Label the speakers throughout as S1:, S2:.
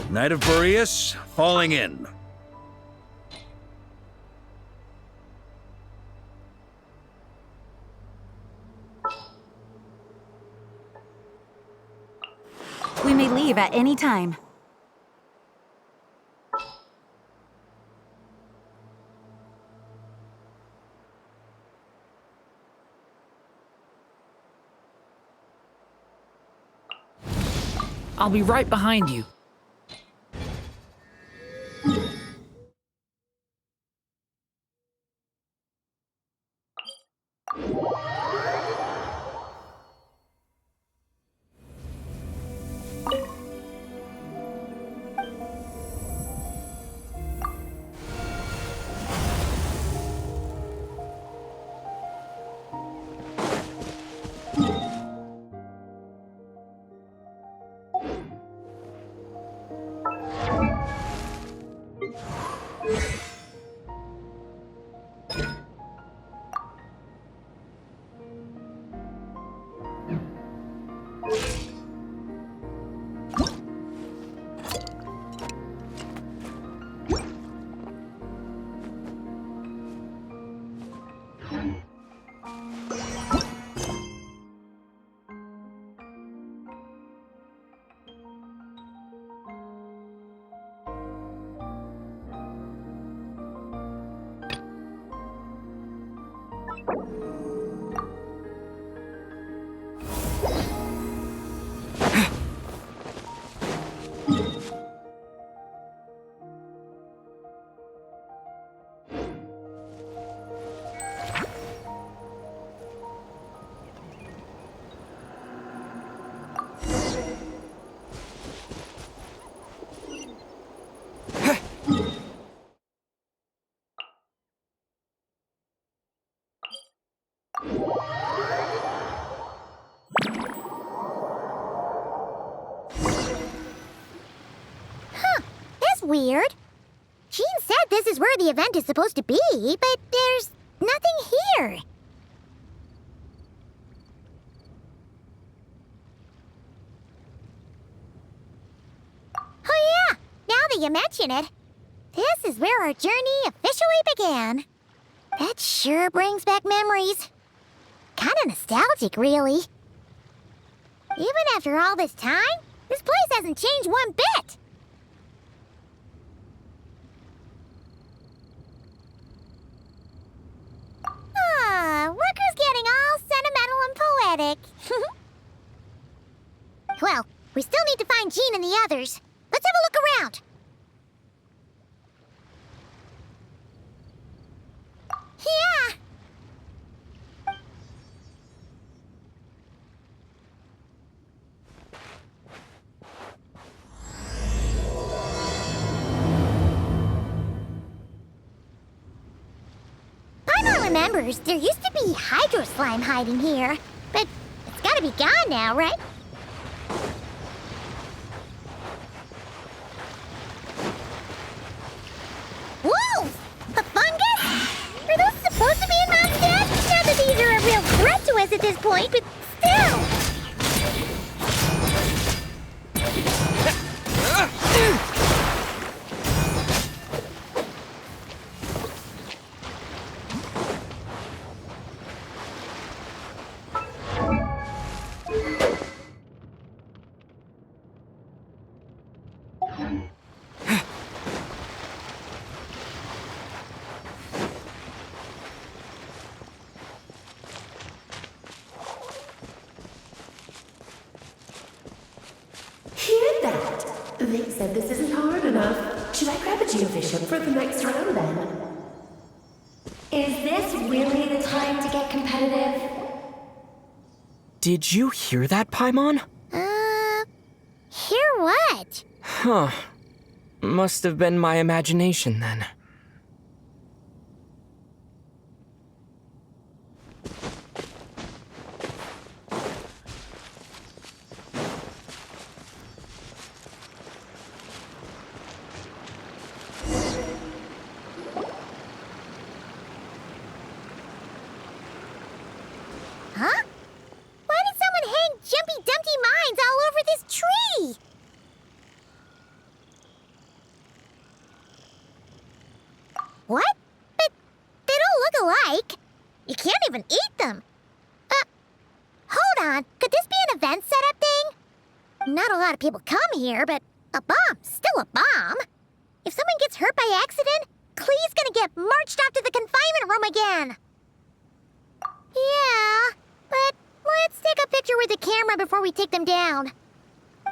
S1: Knight of Boreas, falling in.
S2: We may leave at any time.
S3: I'll be right behind you.
S4: Weird. Jean said this is where the event is supposed to be, but there's nothing here. Oh yeah, now that you mention it, this is where our journey officially began. That sure brings back memories. Kinda nostalgic, really. Even after all this time, this place hasn't changed one bit. Look who's getting all sentimental and poetic. Well, we still need to find Jean and the others. Let's have a look around. Yeah. Remembers, there used to be hydro slime hiding here, but it's gotta be gone now, right? Whoa! A fungus? Are those supposed to be in Mondstadt? Not that these are a real threat to us at this point, but still!
S5: Vic said this isn't hard enough. Should I grab a geofish hook for the next round then?
S6: Is this really the time to get competitive?
S3: Did you hear that, Paimon?
S4: Hear what?
S3: Huh. Must have been my imagination then.
S4: Huh? Why did someone hang Jumpy Dumpty mines all over this tree? You can't even eat them. Hold on. Could this be an event setup thing? Not a lot of people come here, but a bomb's still a bomb. If someone gets hurt by accident, Clee's gonna get marched off to the confinement room again. Yeah, but let's take a picture with the camera before we take them down.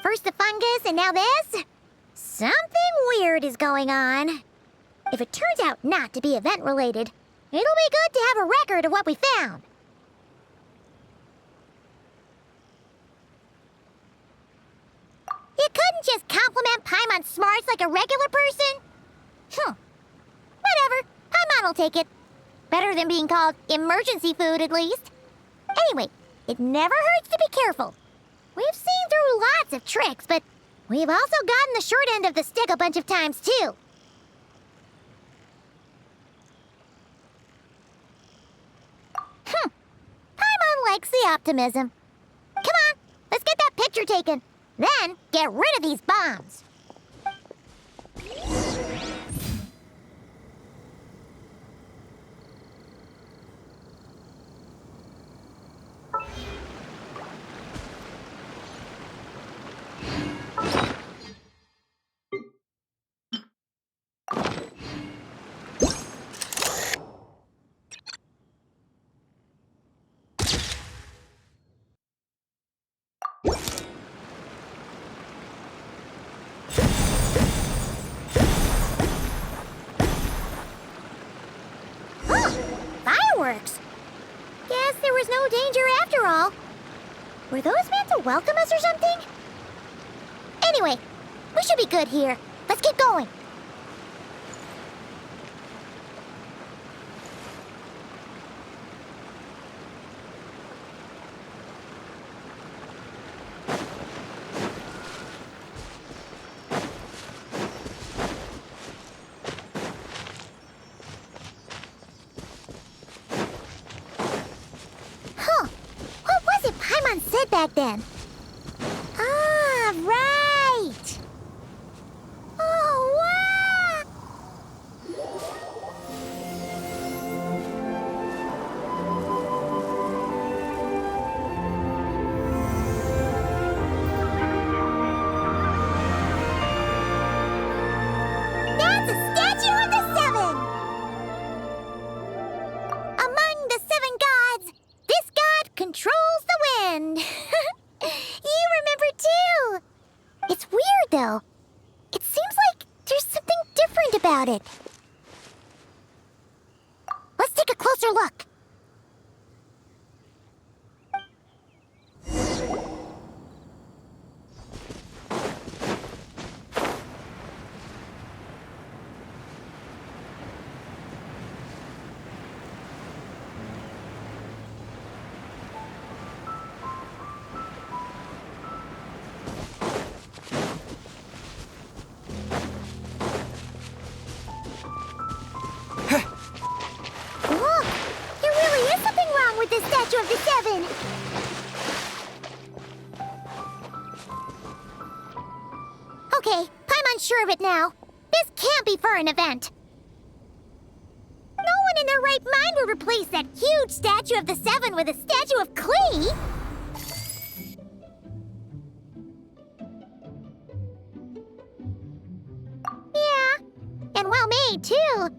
S4: First the fungus, and now this? Something weird is going on. If it turns out not to be event-related, it'll be good to have a record of what we found. You couldn't just compliment Paimon's smarts like a regular person? Whatever. Paimon will take it. Better than being called emergency food, at least. Anyway, it never hurts to be careful. We've seen through lots of tricks, but we've also gotten the short end of the stick a bunch of times, too. Paimon likes the optimism. Come on, let's get that picture taken. Then, get rid of these bombs. Fireworks! Guess there was no danger after all. Were those meant to welcome us or something? Anyway, we should be good here. Let's keep going. Said back then. Ah, right. Oh, wow. That's a statue of the seven. Among the seven gods, this god controls the wind. You remember too. It's weird though. It seems like there's something different about it. Let's take a closer look. With the statue of the seven. Okay, Paimon's sure of it now. This can't be for an event. No one in their right mind would replace that huge statue of the seven with a statue of Klee. Yeah, and well made too.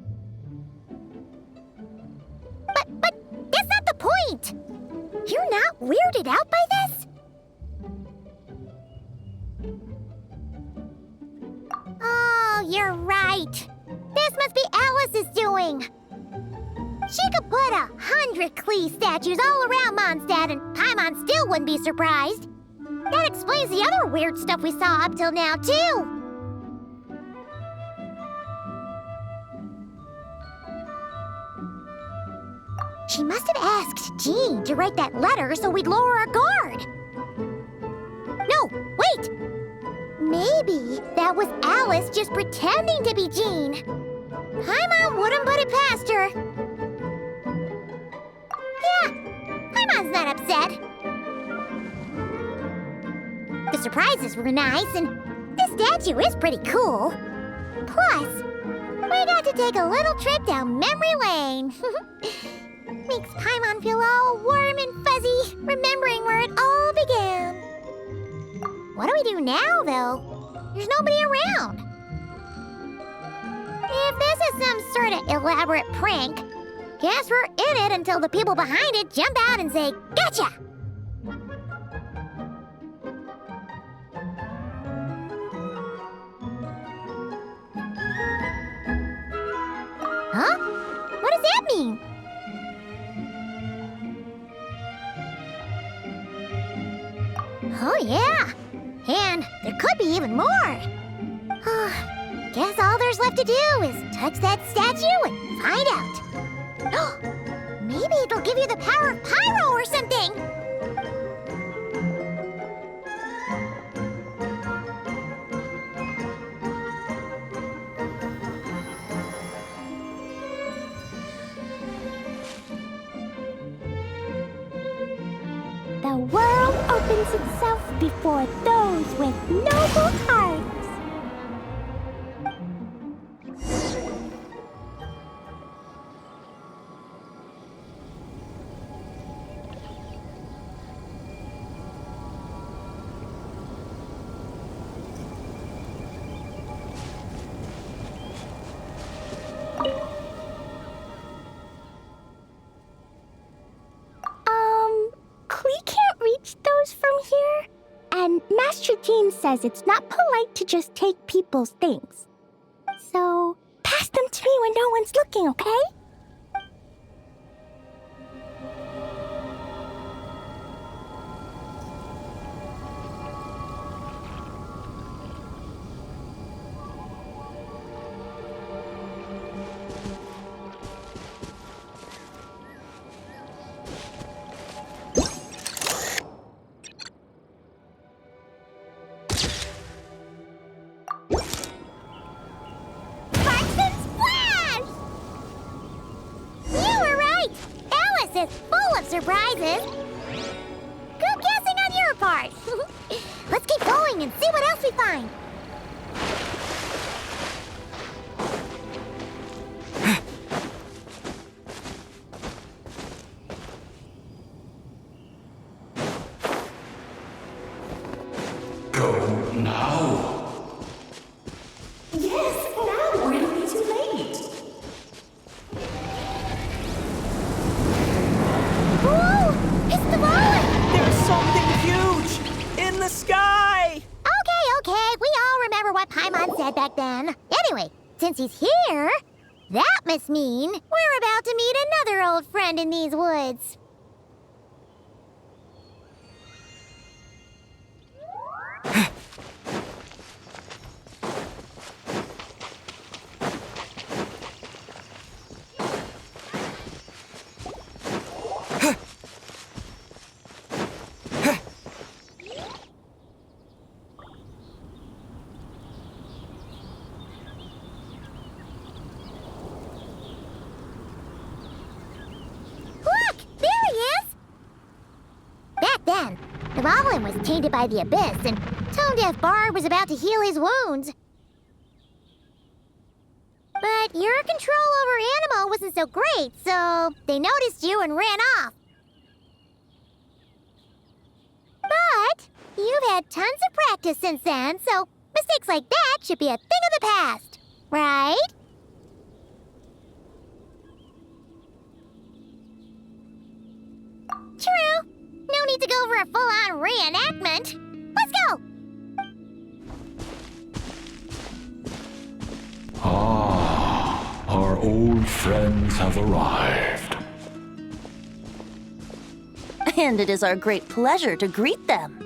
S4: But that's not the point! You're not weirded out by this? Oh, you're right. This must be Alice's doing. She could put 100 Klee statues all around Mondstadt and Paimon still wouldn't be surprised. That explains the other weird stuff we saw up till now, too. She must have asked Jean to write that letter so we'd lower our guard. No, wait! Maybe that was Alice just pretending to be Jean. Paimon wouldn't put it past her. Yeah, Paimon's not upset. The surprises were nice, and this statue is pretty cool. Plus, we got to take a little trip down memory lane. Makes Paimon feel all warm and fuzzy, remembering where it all began. What do we do now, though? There's nobody around. If this is some sort of elaborate prank, guess we're in it until the people behind it jump out and say, "Gotcha!" Huh? What does that mean? Oh, yeah. And there could be even more. Guess all there's left to do is touch that statue and find out. Maybe it'll give you the power of pyro or something.
S6: The world opens itself before those with noble hearts. Klee can't reach those from here. And Master Jean says it's not polite to just take people's things. So, pass them to me when no one's looking, okay?
S4: Surprises. Good guessing on your part. Let's keep going and see what else we find.
S1: Go now.
S5: Yes, now, or it'll be too late.
S4: It's the roller!
S3: There's something huge in the sky!
S4: Okay, we all remember what Paimon said back then. Anyway, since he's here, that must mean we're about to meet another old friend in these woods. Then, the Goblin was tainted by the Abyss, and Tone-Deaf Bard was about to heal his wounds. But your control over Animo wasn't so great, so they noticed you and ran off. But you've had tons of practice since then, so mistakes like that should be a thing of the past, right? True. No need to go for a full-on reenactment. Let's go!
S7: Ah, our old friends have arrived.
S2: And it is our great pleasure to greet them.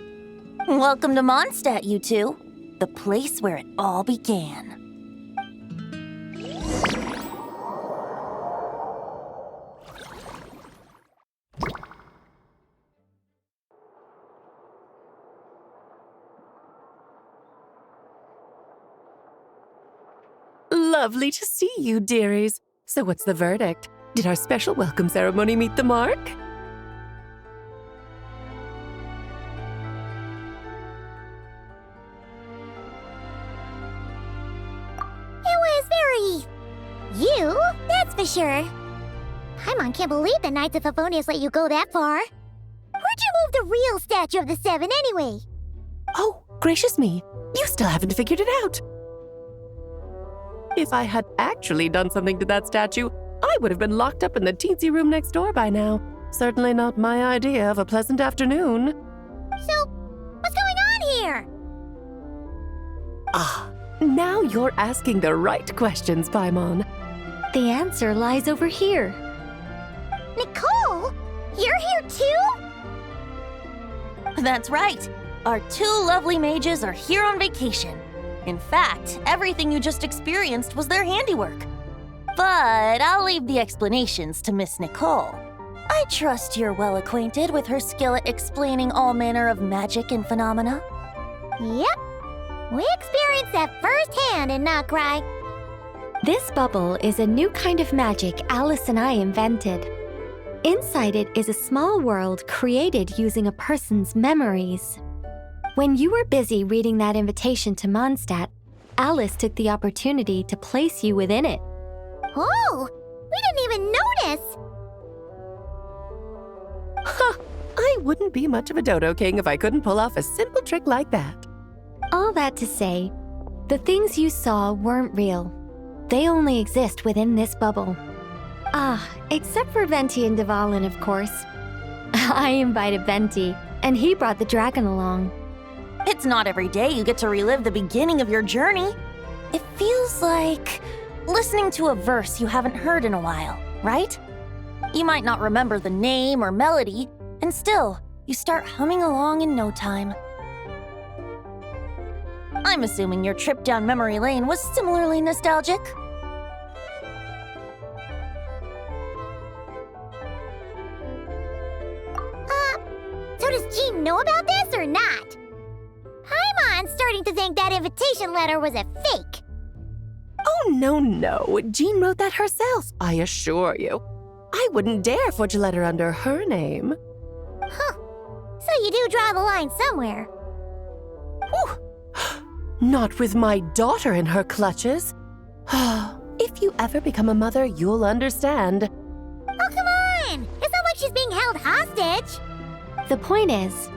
S2: Welcome to Mondstadt, you two. The place where it all began.
S5: Lovely to see you, dearies. So what's the verdict? Did our special welcome ceremony meet the mark?
S4: It was very... you, that's for sure. Paimon can't believe the Knights of Favonius let you go that far. Where'd you move the real statue of the Seven anyway?
S5: Oh, gracious me. You still haven't figured it out. If I had actually done something to that statue, I would have been locked up in the teensy room next door by now. Certainly not my idea of a pleasant afternoon.
S4: So, what's going on here?
S5: Ah, now you're asking the right questions, Paimon.
S6: The answer lies over here.
S4: Nicole? You're here too?
S2: That's right. Our two lovely mages are here on vacation. In fact, everything you just experienced was their handiwork. But I'll leave the explanations to Miss Nicole. I trust you're well acquainted with her skill at explaining all manner of magic and phenomena.
S4: Yep. We experienced that firsthand in Nokrai.
S6: This bubble is a new kind of magic Alice and I invented. Inside it is a small world created using a person's memories. When you were busy reading that invitation to Mondstadt, Alice took the opportunity to place you within it.
S4: Oh, we didn't even notice.
S5: Ha! I wouldn't be much of a dodo king if I couldn't pull off a simple trick like that.
S6: All that to say, the things you saw weren't real. They only exist within this bubble. Ah, except for Venti and Dvalin, of course. I invited Venti, and he brought the dragon along.
S2: It's not every day you get to relive the beginning of your journey. It feels like listening to a verse you haven't heard in a while, right? You might not remember the name or melody, and still, you start humming along in no time. I'm assuming your trip down memory lane was similarly nostalgic.
S4: So does Jean know about this or not? Paimon's starting to think that invitation letter was a fake.
S5: Oh, no. Jean wrote that herself, I assure you. I wouldn't dare forge a letter under her name.
S4: Huh. So you do draw the line somewhere.
S5: Whew. Not with my daughter in her clutches. If you ever become a mother, you'll understand.
S4: Oh, come on! It's not like she's being held hostage.
S6: The point is,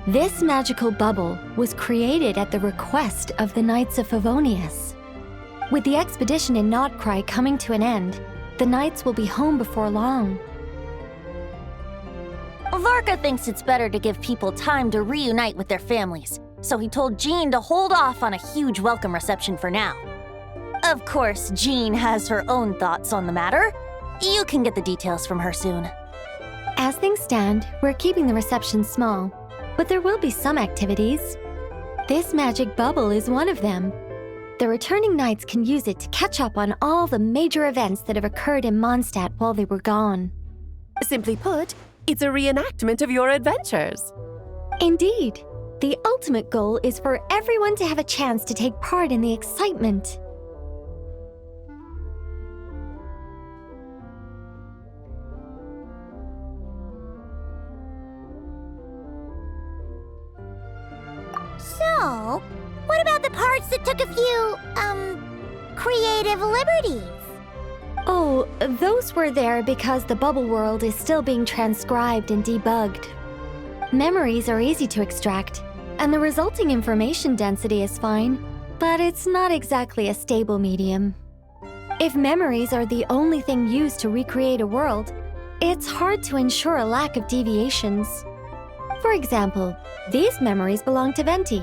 S6: this magical bubble was created at the request of the Knights of Favonius. With the expedition in Nokrai coming to an end, the Knights will be home before long.
S2: Varka thinks it's better to give people time to reunite with their families, so he told Jean to hold off on a huge welcome reception for now. Of course, Jean has her own thoughts on the matter. You can get the details from her soon.
S6: As things stand, we're keeping the reception small, but there will be some activities. This magic bubble is one of them. The returning Knights can use it to catch up on all the major events that have occurred in Mondstadt while they were gone.
S5: Simply put, it's a reenactment of your adventures.
S6: Indeed. The ultimate goal is for everyone to have a chance to take part in the excitement.
S4: So, what about the parts that took a few, creative liberties?
S6: Oh, those were there because the bubble world is still being transcribed and debugged. Memories are easy to extract, and the resulting information density is fine, but it's not exactly a stable medium. If memories are the only thing used to recreate a world, it's hard to ensure a lack of deviations. For example, these memories belong to Venti,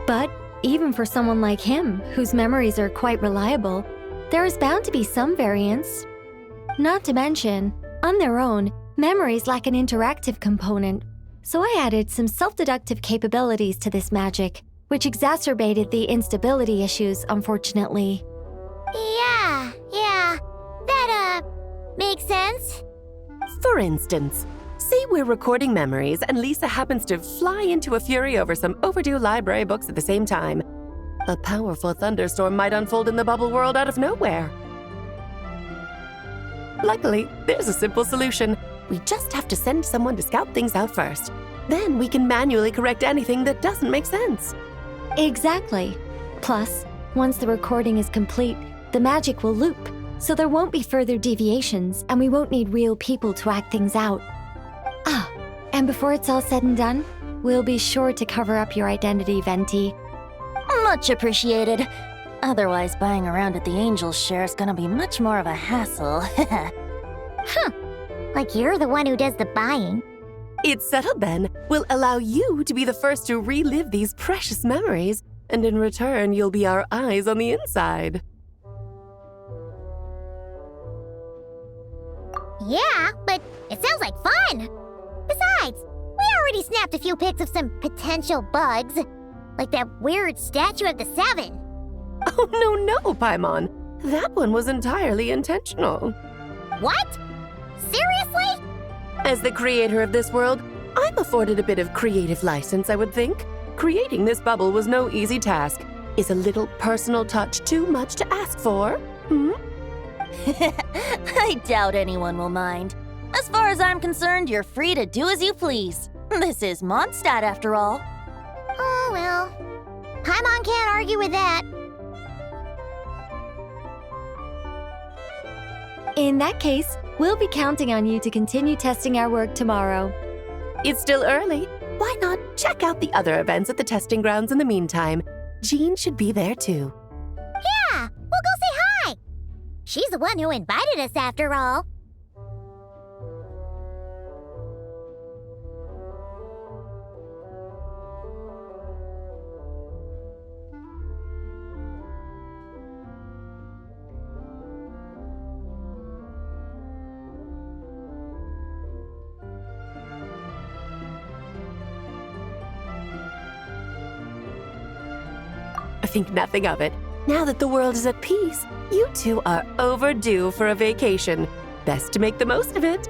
S6: but even for someone like him, whose memories are quite reliable, there is bound to be some variance. Not to mention, on their own, memories lack an interactive component, so I added some self-deductive capabilities to this magic, which exacerbated the instability issues, unfortunately.
S4: Yeah. That, makes sense.
S5: For instance, say we're recording memories and Lisa happens to fly into a fury over some overdue library books at the same time. A powerful thunderstorm might unfold in the bubble world out of nowhere. Luckily, there's a simple solution. We just have to send someone to scout things out first. Then we can manually correct anything that doesn't make sense.
S6: Exactly. Plus, once the recording is complete, the magic will loop,
S8: so there won't be further deviations, and we won't need real people to act things out. Ah, and before it's all said and done, we'll be sure to cover up your identity, Venti.
S2: Much appreciated. Otherwise, buying around at the Angel's share is gonna be much more of a hassle.
S4: Huh. Like you're the one who does the buying.
S5: It's settled then. We'll allow you to be the first to relive these precious memories, and in return, you'll be our eyes on the inside.
S4: Yeah, but it sounds like fun. Besides, we already snapped a few pics of some potential bugs. Like that weird statue of the Seven.
S5: Oh, no, Paimon. That one was entirely intentional.
S4: What? Seriously?
S5: As the creator of this world, I'm afforded a bit of creative license, I would think. Creating this bubble was no easy task. Is a little personal touch too much to ask for?
S2: I doubt anyone will mind. As far as I'm concerned, you're free to do as you please. This is Mondstadt, after all.
S4: Oh, well. Paimon can't argue with that.
S8: In that case, we'll be counting on you to continue testing our work tomorrow.
S5: It's still early. Why not check out the other events at the testing grounds in the meantime? Jean should be there too.
S4: Yeah, we'll go say hi. She's the one who invited us after all.
S5: I think nothing of it. Now that the world is at peace, you two are overdue for a vacation. Best to make the most of it.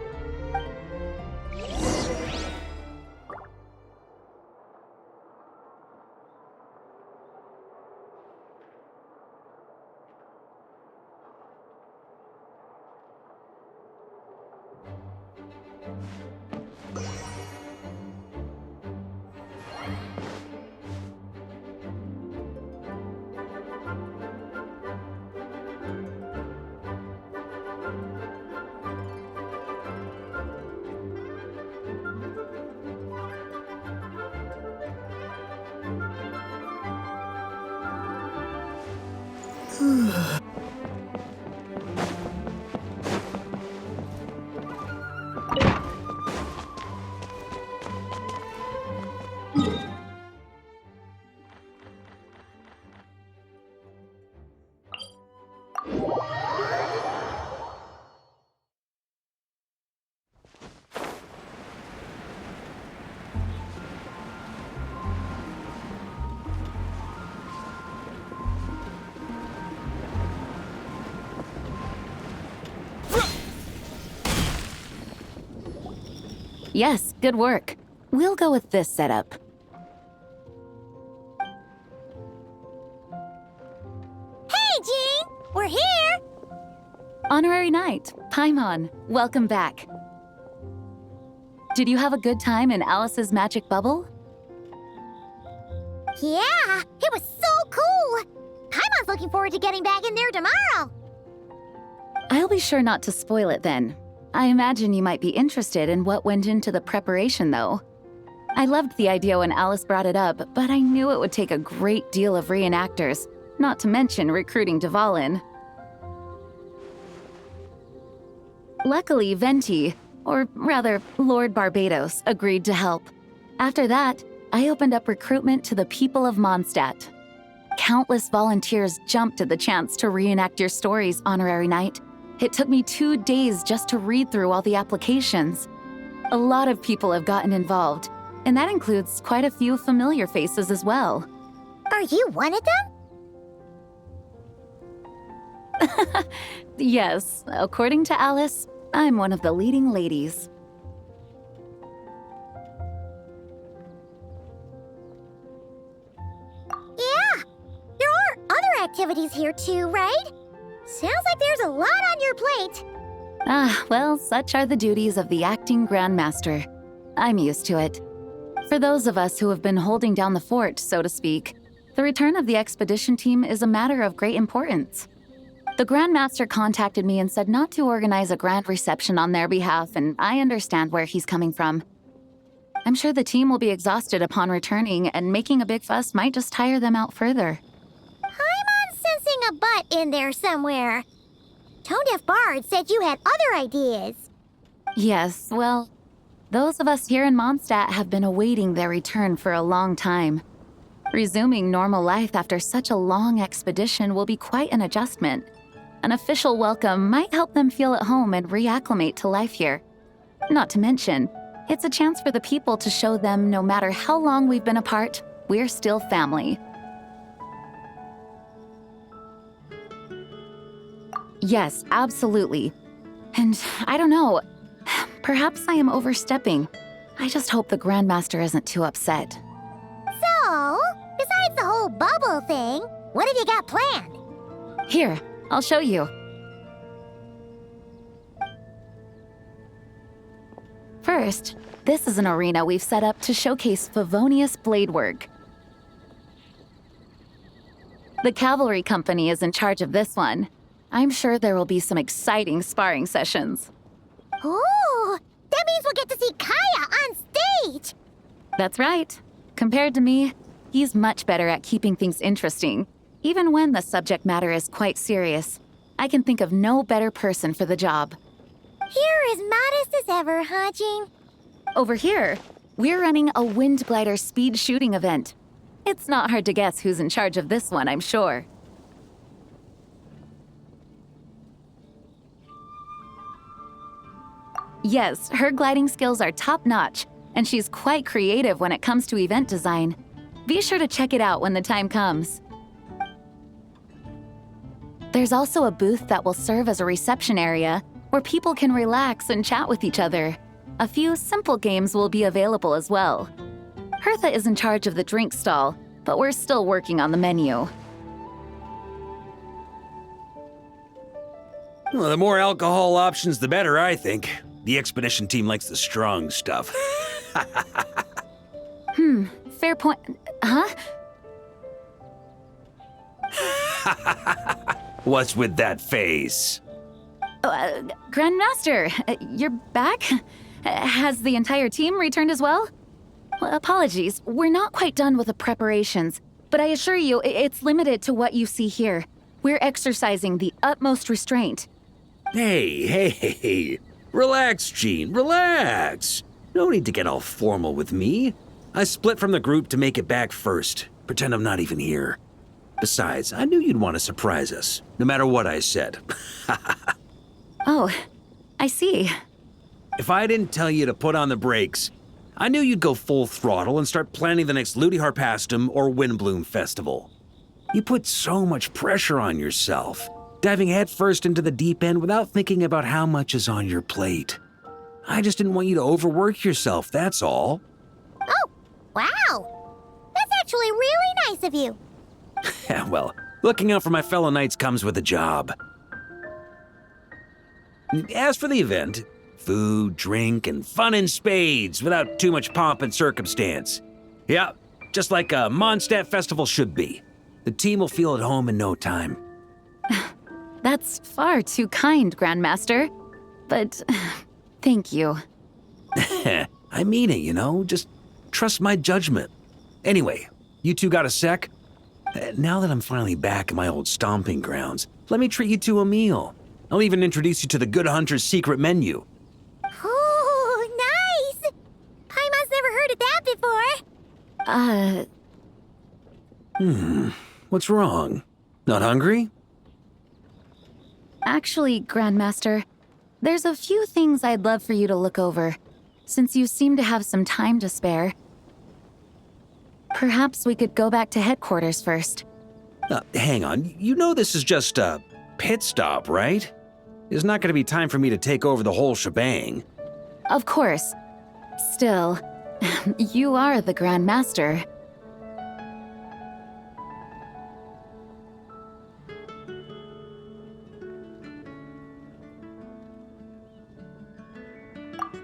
S9: Yes, good work. We'll go with this setup.
S4: Hey, Jean! We're here!
S9: Honorary Knight, Paimon, welcome back. Did you have a good time in Alice's magic bubble?
S4: Yeah, it was so cool! Paimon's looking forward to getting back in there tomorrow!
S9: I'll be sure not to spoil it then. I imagine you might be interested in what went into the preparation, though. I loved the idea when Alice brought it up, but I knew it would take a great deal of reenactors, not to mention recruiting Dvalin. Luckily, Venti, or rather, Lord Barbados, agreed to help. After that, I opened up recruitment to the people of Mondstadt. Countless volunteers jumped at the chance to reenact your stories, Honorary Knight. It took me 2 days just to read through all the applications. A lot of people have gotten involved, and that includes quite a few familiar faces as well.
S4: Are you one of them?
S9: Yes, according to Alice, I'm one of the leading ladies.
S4: Yeah, there are other activities here too, right? Sounds like there's a lot on your plate.
S9: Ah, well, such are the duties of the acting Grandmaster. I'm used to it. For those of us who have been holding down the fort, so to speak, the return of the expedition team is a matter of great importance. The Grandmaster contacted me and said not to organize a grand reception on their behalf, and I understand where he's coming from. I'm sure the team will be exhausted upon returning, and making a big fuss might just tire them out further.
S4: I'm sensing a butt in there somewhere. Tone Deaf Bard said you had other ideas.
S9: Yes, well, those of us here in Mondstadt have been awaiting their return for a long time. Resuming normal life after such a long expedition will be quite an adjustment. An official welcome might help them feel at home and reacclimate to life here. Not to mention, it's a chance for the people to show them no matter how long we've been apart, we're still family. Yes, absolutely. And I don't know, perhaps I am overstepping. I just hope the Grandmaster isn't too upset.
S4: So, besides the whole bubble thing, what have you got planned?
S9: Here, I'll show you. First, this is an arena we've set up to showcase Favonius blade work. The cavalry company is in charge of this one. I'm sure there will be some exciting sparring sessions.
S4: Ooh, that means we'll get to see Kaya on stage!
S9: That's right. Compared to me, he's much better at keeping things interesting, even when the subject matter is quite serious. I can think of no better person for the job.
S4: You're as modest as ever, huh, Jean?
S9: Over here, we're running a wind glider speed shooting event. It's not hard to guess who's in charge of this one, I'm sure. Yes, her gliding skills are top-notch, and she's quite creative when it comes to event design. Be sure to check it out when the time comes. There's also a booth that will serve as a reception area where people can relax and chat with each other. A few simple games will be available as well. Hertha is in charge of the drink stall, but we're still working on the menu.
S1: Well, the more alcohol options, the better, I think. The expedition team likes the strong stuff.
S9: Fair point. Huh?
S1: What's with that face?
S9: Grandmaster, you're back? Has the entire team returned as well? Well, apologies, we're not quite done with the preparations, but I assure you, it's limited to what you see here. We're exercising the utmost restraint.
S1: Hey. Relax, Jean, relax. No need to get all formal with me. I split from the group to make it back first. Pretend I'm not even here. Besides, I knew you'd want to surprise us, no matter what I said.
S9: Oh, I see.
S1: If I didn't tell you to put on the brakes, I knew you'd go full throttle and start planning the next Ludi Harpastum or Windbloom Festival. You put so much pressure on yourself, diving headfirst into the deep end without thinking about how much is on your plate. I just didn't want you to overwork yourself, that's all.
S4: Oh, wow! That's actually really nice of you.
S1: Well, looking out for my fellow knights comes with a job. As for the event, food, drink, and fun in spades without too much pomp and circumstance. Yeah, just like a Mondstadt festival should be. The team will feel at home in no time.
S9: That's far too kind, Grandmaster. But thank you.
S1: I mean it, you know? Just trust my judgment. Anyway, you two got a sec? Now that I'm finally back in my old stomping grounds, let me treat you to a meal. I'll even introduce you to the Good Hunter's secret menu.
S4: Oh, nice! Paimon's never heard of that before.
S1: What's wrong? Not hungry?
S9: Actually, Grandmaster, there's a few things I'd love for you to look over, since you seem to have some time to spare. Perhaps we could go back to headquarters first.
S1: Hang on, you know this is just a pit stop, right? There's not going to be time for me to take over the whole shebang.
S9: Of course. Still, you are the Grandmaster.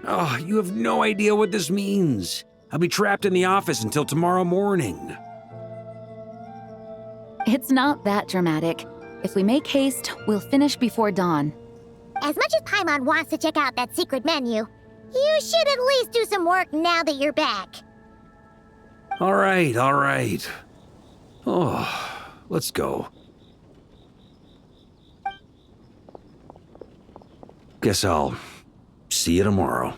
S1: Oh, you have no idea what this means. I'll be trapped in the office until tomorrow morning.
S9: It's not that dramatic. If we make haste, we'll finish before dawn.
S4: As much as Paimon wants to check out that secret menu, you should at least do some work now that you're back.
S1: All right, all right. Oh, let's go. Guess I'll see you tomorrow.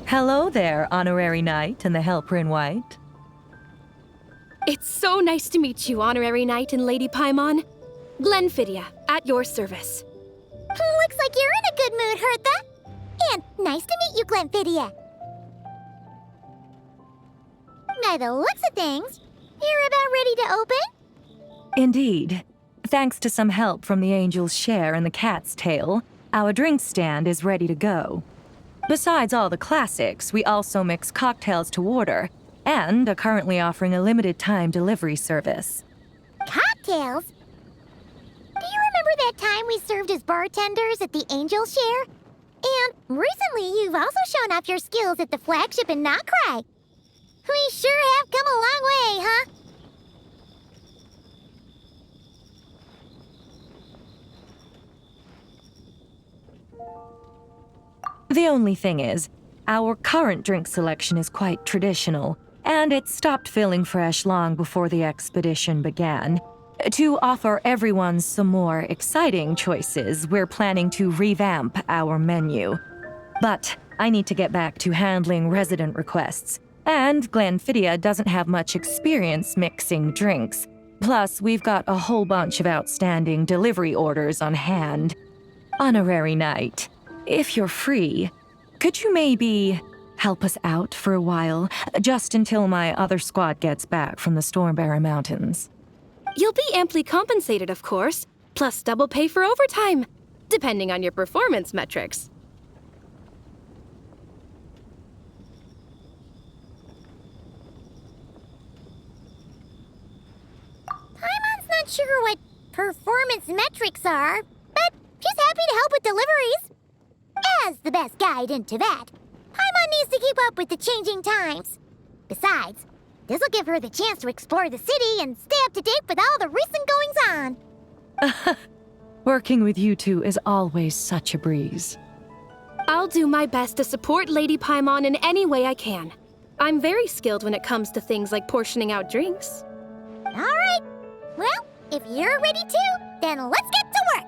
S10: Hello there, Honorary Knight and the Helper in White.
S11: It's so nice to meet you, Honorary Knight and Lady Paimon. Glenfiddia, at your service.
S4: Looks like you're in a good mood, Hertha. And nice to meet you, Glenfiddia. By the looks of things, you're about ready to open?
S10: Indeed. Thanks to some help from the Angel's Share and the Cat's Tail, our drink stand is ready to go. Besides all the classics, we also mix cocktails to order, and are currently offering a limited-time delivery service.
S4: Cocktails? Do you remember that time we served as bartenders at the Angel's Share? And recently, you've also shown off your skills at the flagship in Nocrai. We sure have come a long way, huh?
S10: The only thing is, our current drink selection is quite traditional, and it stopped feeling fresh long before the expedition began. To offer everyone some more exciting choices, we're planning to revamp our menu. But I need to get back to handling resident requests, and Glenfiddia doesn't have much experience mixing drinks. Plus, we've got a whole bunch of outstanding delivery orders on hand. Honorary Knight, if you're free, could you maybe help us out for a while, just until my other squad gets back from the Stormbearer Mountains?
S11: You'll be amply compensated, of course, plus double pay for overtime, depending on your performance metrics.
S4: Paimon's not sure what performance metrics are, but she's happy to help with deliveries. As the best guide into that, Paimon needs to keep up with the changing times. Besides, this'll give her the chance to explore the city and stay up to date with all the recent goings-on.
S10: Working with you two is always such a breeze.
S11: I'll do my best to support Lady Paimon in any way I can. I'm very skilled when it comes to things like portioning out drinks.
S4: All right. Well, If you're ready to, then let's get to work!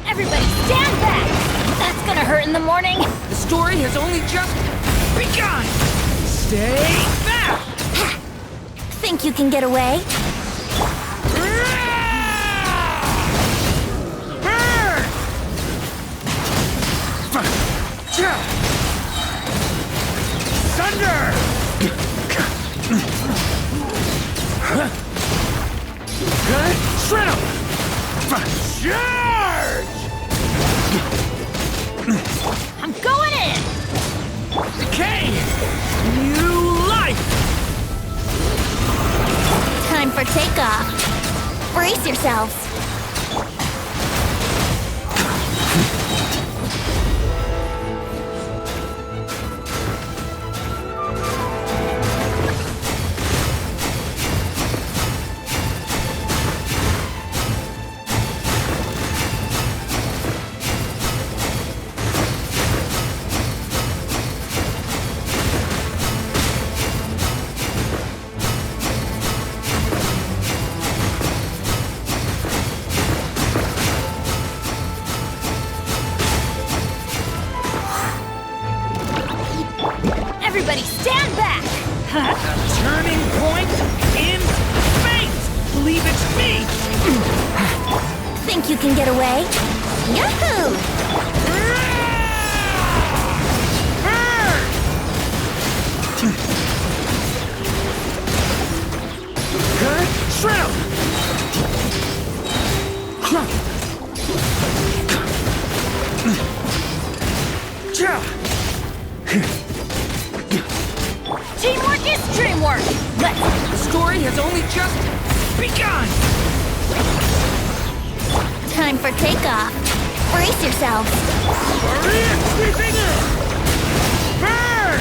S2: Everybody stand back! That's gonna hurt in the morning.
S3: The story has only just begun! Stay back!
S2: Think you can get away?
S1: Thunder! Shred 'em! Charge!
S2: I'm going in!
S3: Decay! New life!
S2: Time for takeoff. Brace yourselves. Everybody stand back!
S3: A turning point in fate! Believe it's me!
S2: Think you can get away? Yahoo!
S1: Shred 'em!
S2: Teamwork is dreamwork!
S3: The story has only just begun!
S2: Time for takeoff. Brace yourselves.
S1: Sweeping in! Burn!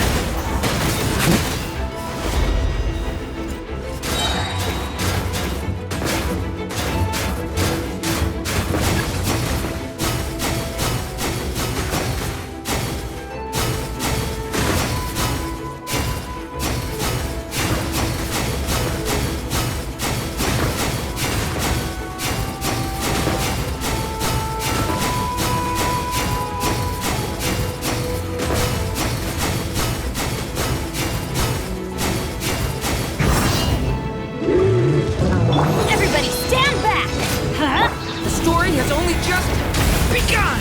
S2: Everybody stand back!
S3: The story has only just begun!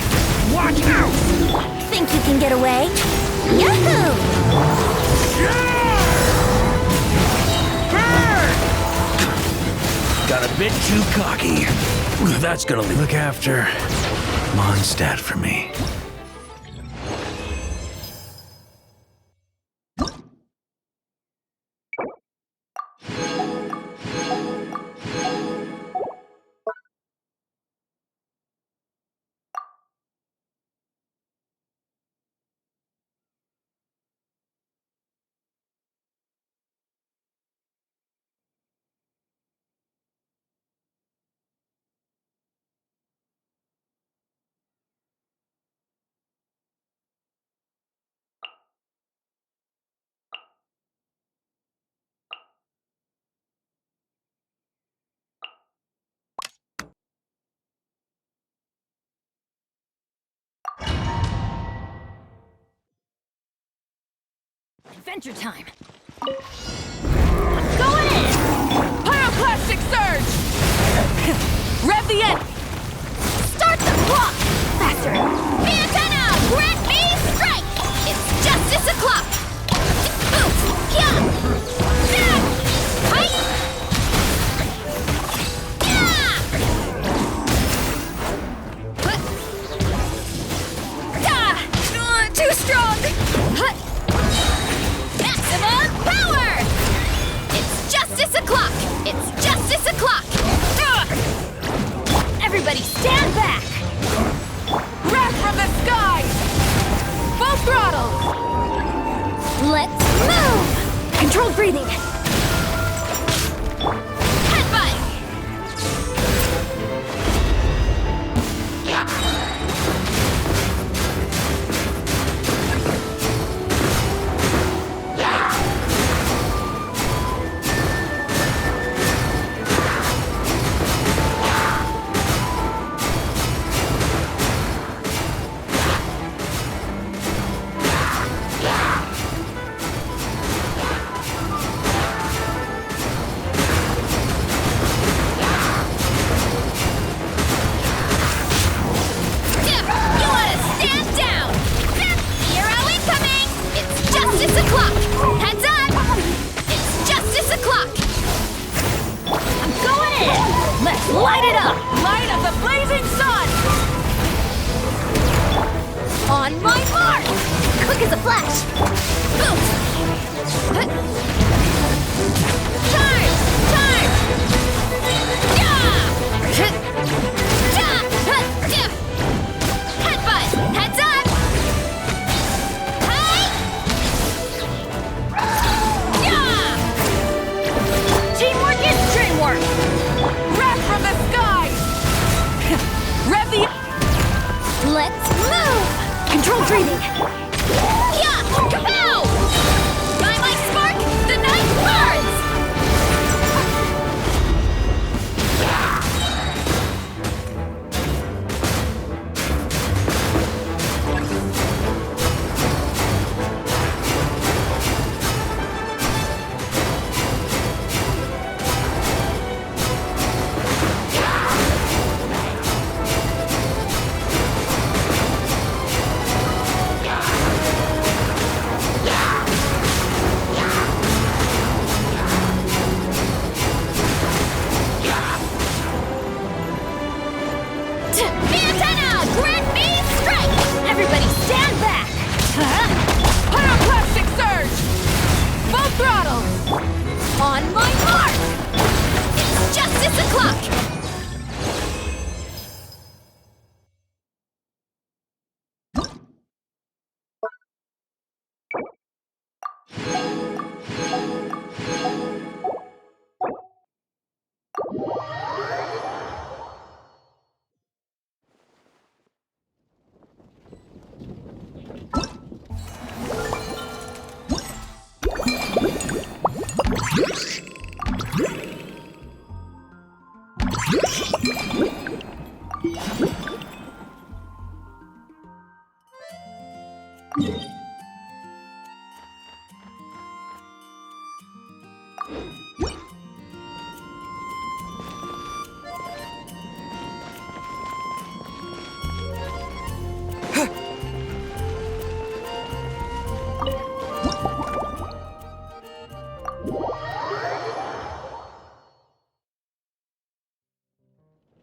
S3: Watch out!
S2: Think you can get away? Yahoo!
S1: Got a bit too cocky. That's gonna look after Mondstadt for me.
S2: Adventure time. I'm going in!
S3: Pyroclastic surge! Rev the end!
S2: Start the clock! Faster! The antenna! Grant me strike! It's justice o'clock! Oof! Yeah! Yeah! Hi! Yeah! Too strong! Maximum power!
S11: Light it up! Light of the blazing sun! On my mark!
S4: Quick as a flash!
S11: Turn! Turn! Headbutt! Heads up! Hey! Teamwork is dreamwork! Wrath from the skies! Rev the... Let's move! Control breathing! Yeah! Kapow! By my spark, the night burns!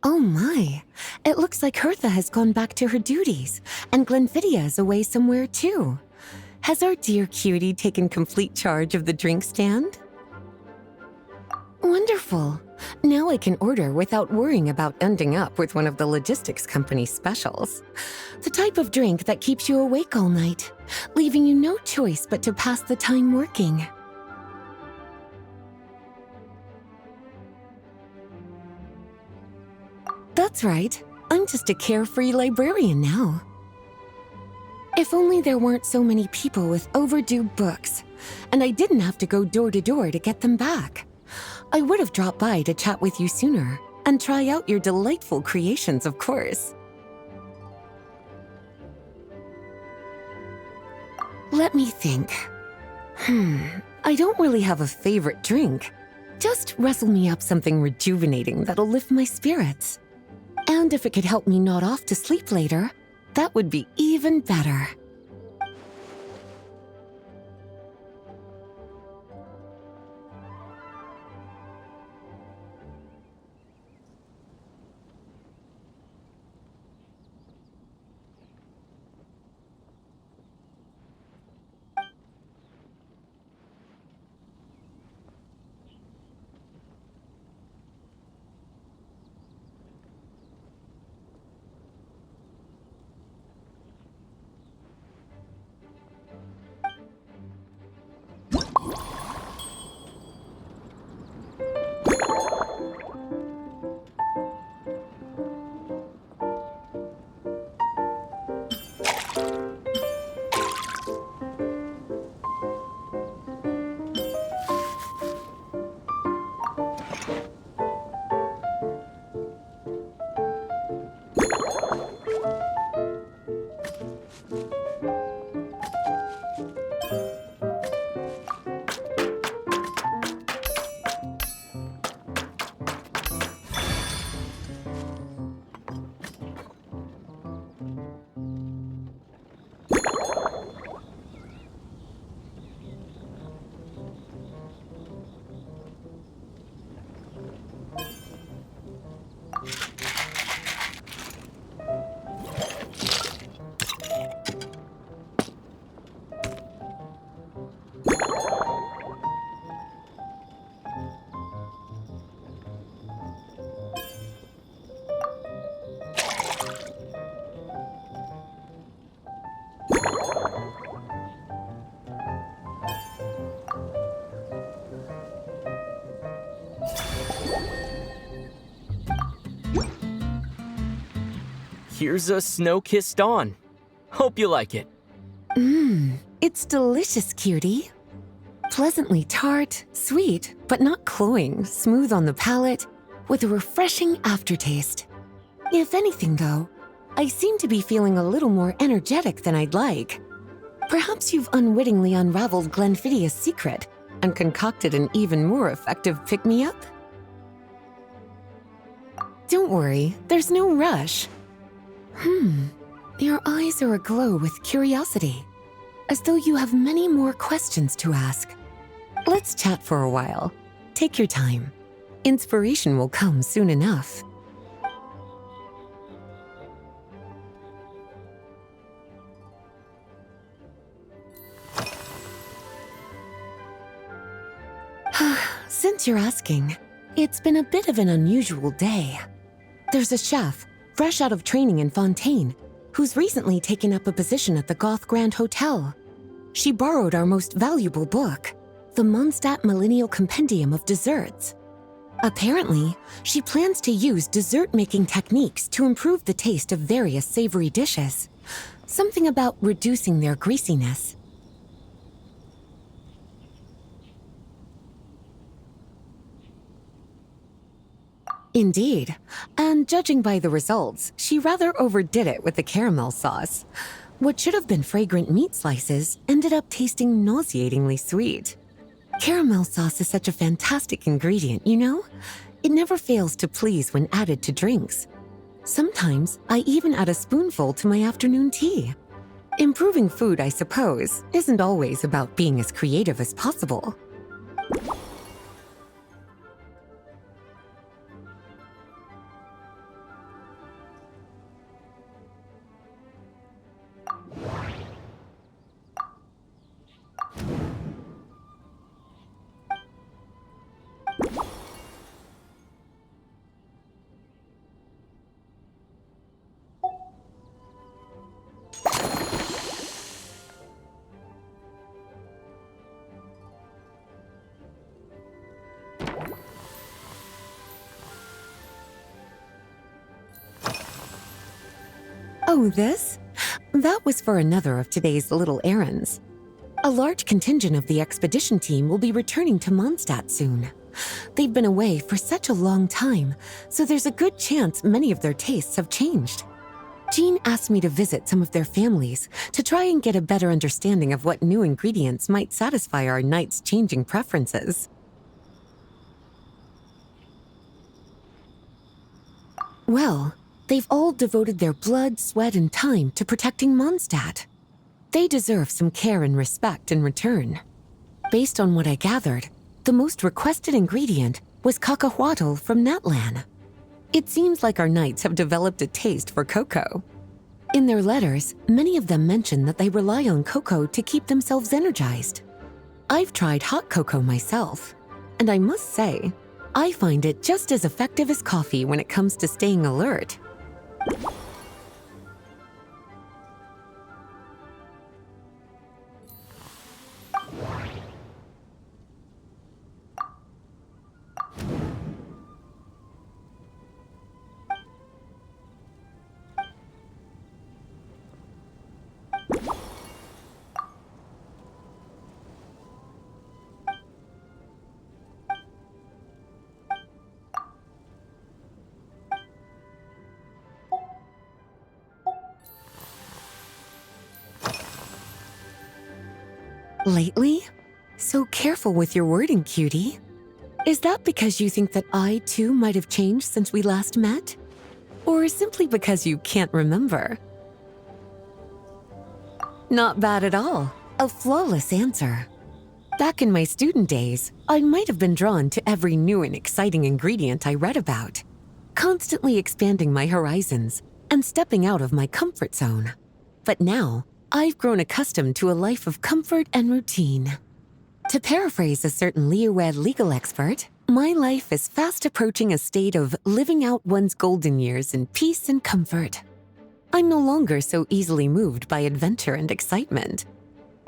S5: Oh my, it looks like Hertha has gone back to her duties, and Glenfiddia is away somewhere too. Has our dear cutie taken complete charge of the drink stand? Wonderful. Now I can order without worrying about ending up with one of the logistics company's specials. The type of drink that keeps you awake all night, leaving you no choice but to pass the time working. That's right. I'm just a carefree librarian now. If only there weren't so many people with overdue books, and I didn't have to go door to door to get them back. I would have dropped by to chat with you sooner, and try out your delightful creations, of course. Let me think. I don't really have a favorite drink. Just wrestle me up something rejuvenating that'll lift my spirits. And if it could help me nod off to sleep later, that would be even better.
S3: Here's a snow-kissed dawn. Hope you like it.
S5: It's delicious, cutie. Pleasantly tart, sweet, but not cloying, smooth on the palate, with a refreshing aftertaste. If anything, though, I seem to be feeling a little more energetic than I'd like. Perhaps you've unwittingly unraveled Glenfiddia's secret and concocted an even more effective pick-me-up? Don't worry, there's no rush. Your eyes are aglow with curiosity, as though you have many more questions to ask. Let's chat for a while. Take your time. Inspiration will come soon enough. Since you're asking, it's been a bit of an unusual day. There's a chef, fresh out of training in Fontaine, who's recently taken up a position at the Goth Grand Hotel. She borrowed our most valuable book, the Mondstadt Millennial Compendium of Desserts. Apparently, she plans to use dessert-making techniques to improve the taste of various savory dishes. Something about reducing their greasiness. Indeed, and judging by the results, she rather overdid it with the caramel sauce. What should have been fragrant meat slices ended up tasting nauseatingly sweet. Caramel sauce is such a fantastic ingredient, you know? It never fails to please when added to drinks. Sometimes I even add a spoonful to my afternoon tea. Improving food, I suppose, isn't always about being as creative as possible. Oh, this? That was for another of today's little errands. A large contingent of the expedition team will be returning to Mondstadt soon. They've been away for such a long time, so there's a good chance many of their tastes have changed. Jean asked me to visit some of their families to try and get a better understanding of what new ingredients might satisfy our knights' changing preferences. Well, they've all devoted their blood, sweat, and time to protecting Mondstadt. They deserve some care and respect in return. Based on what I gathered, the most requested ingredient was cacahuatl from Natlan. It seems like our knights have developed a taste for cocoa. In their letters, many of them mention that they rely on cocoa to keep themselves energized. I've tried hot cocoa myself, and I must say, I find it just as effective as coffee when it comes to staying alert. Lately? So careful with your wording, cutie. Is that because you think that I, too, might have changed since we last met? Or simply because you can't remember? Not bad at all. A flawless answer. Back in my student days, I might have been drawn to every new and exciting ingredient I read about, constantly expanding my horizons and stepping out of my comfort zone. But now, I've grown accustomed to a life of comfort and routine. To paraphrase a certain Leewed legal expert, my life is fast approaching a state of living out one's golden years in peace and comfort. I'm no longer so easily moved by adventure and excitement.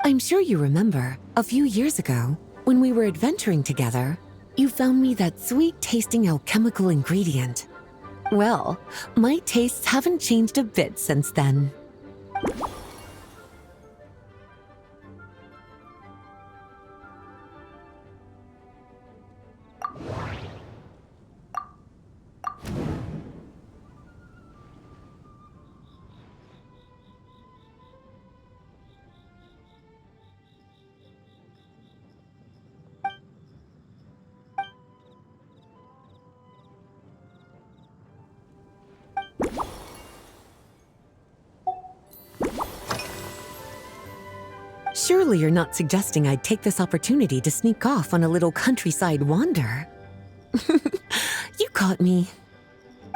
S5: I'm sure you remember, a few years ago, when we were adventuring together, you found me that sweet-tasting alchemical ingredient. Well, my tastes haven't changed a bit since then. Surely you're not suggesting I'd take this opportunity to sneak off on a little countryside wander? You caught me.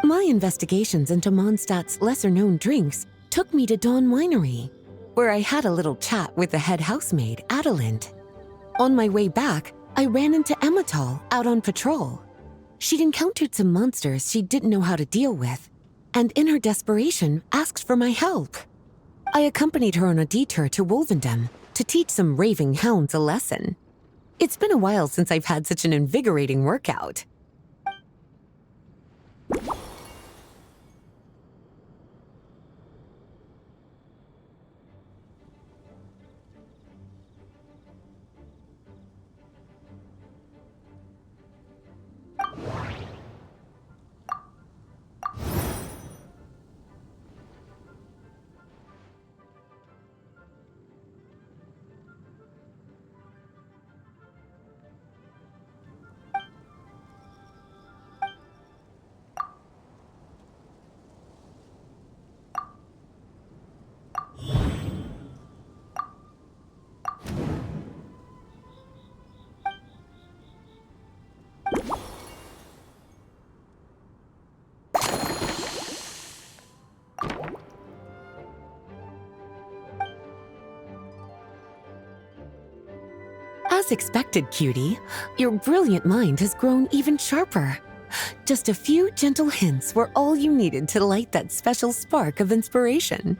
S5: My investigations into Mondstadt's lesser-known drinks took me to Dawn Winery, where I had a little chat with the head housemaid, Adelind. On my way back, I ran into Emmetall out on patrol. She'd encountered some monsters she didn't know how to deal with, and in her desperation, asked for my help. I accompanied her on a detour to Wolvendom to teach some raving hounds a lesson. It's been a while since I've had such an invigorating workout. As expected, cutie, your brilliant mind has grown even sharper. Just a few gentle hints were all you needed to light that special spark of inspiration.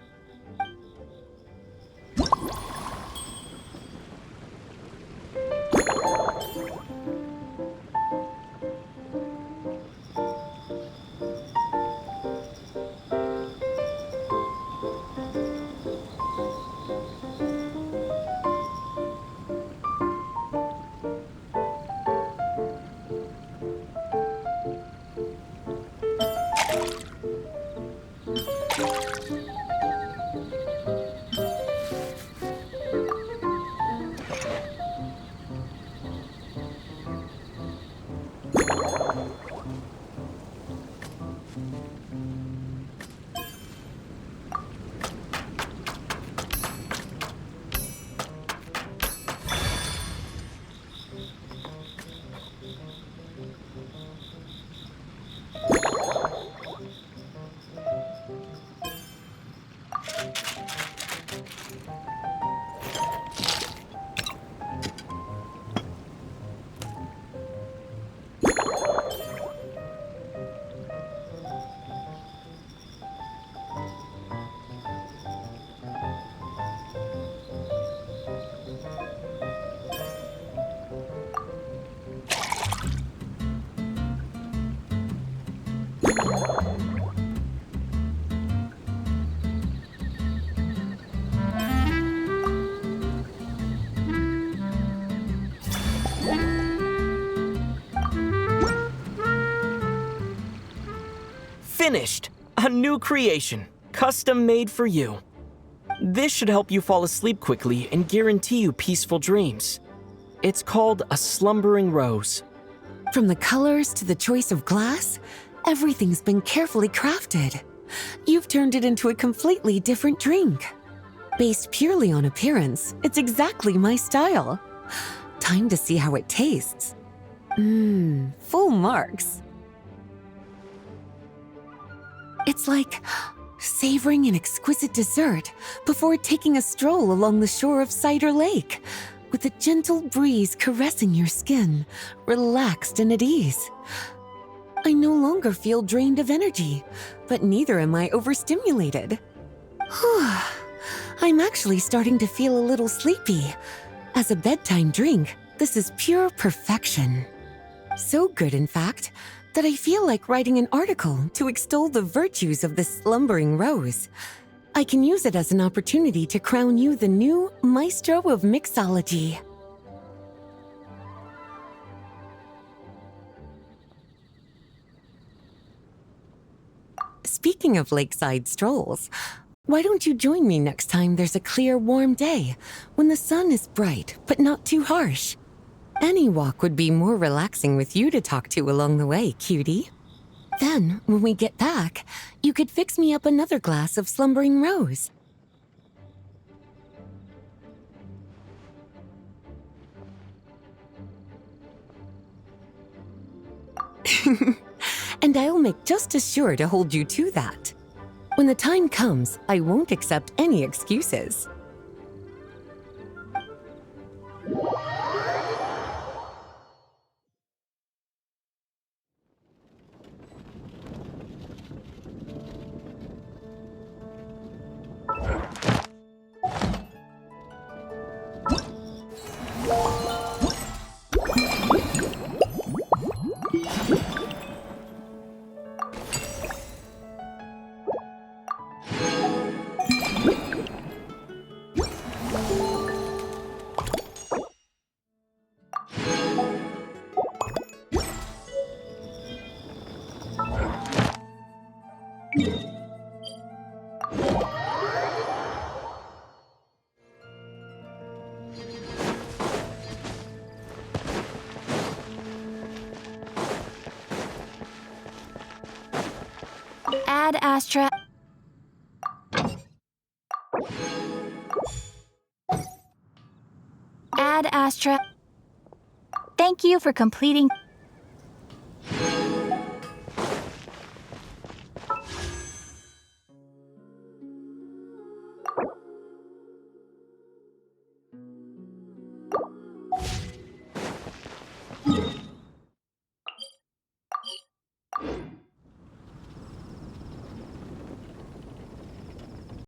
S3: Finished! A new creation, custom made for you. This should help you fall asleep quickly and guarantee you peaceful dreams. It's called a slumbering rose.
S5: From the colors to the choice of glass, everything's been carefully crafted. You've turned it into a completely different drink. Based purely on appearance, it's exactly my style. Time to see how it tastes. Full marks. It's like savoring an exquisite dessert before taking a stroll along the shore of Cider Lake, with a gentle breeze caressing your skin, relaxed and at ease. I no longer feel drained of energy, but neither am I overstimulated. I'm actually starting to feel a little sleepy. As a bedtime drink, this is pure perfection. So good, in fact, that I feel like writing an article to extol the virtues of the slumbering rose. I can use it as an opportunity to crown you the new maestro of mixology. Speaking of lakeside strolls, why don't you join me next time there's a clear, warm day, when the sun is bright but not too harsh? Any walk would be more relaxing with you to talk to along the way, cutie. Then, when we get back, you could fix me up another glass of slumbering rose. And I'll make just as sure to hold you to that. When the time comes, I won't accept any excuses.
S8: Ad Astra. Ad Astra. Thank you for completing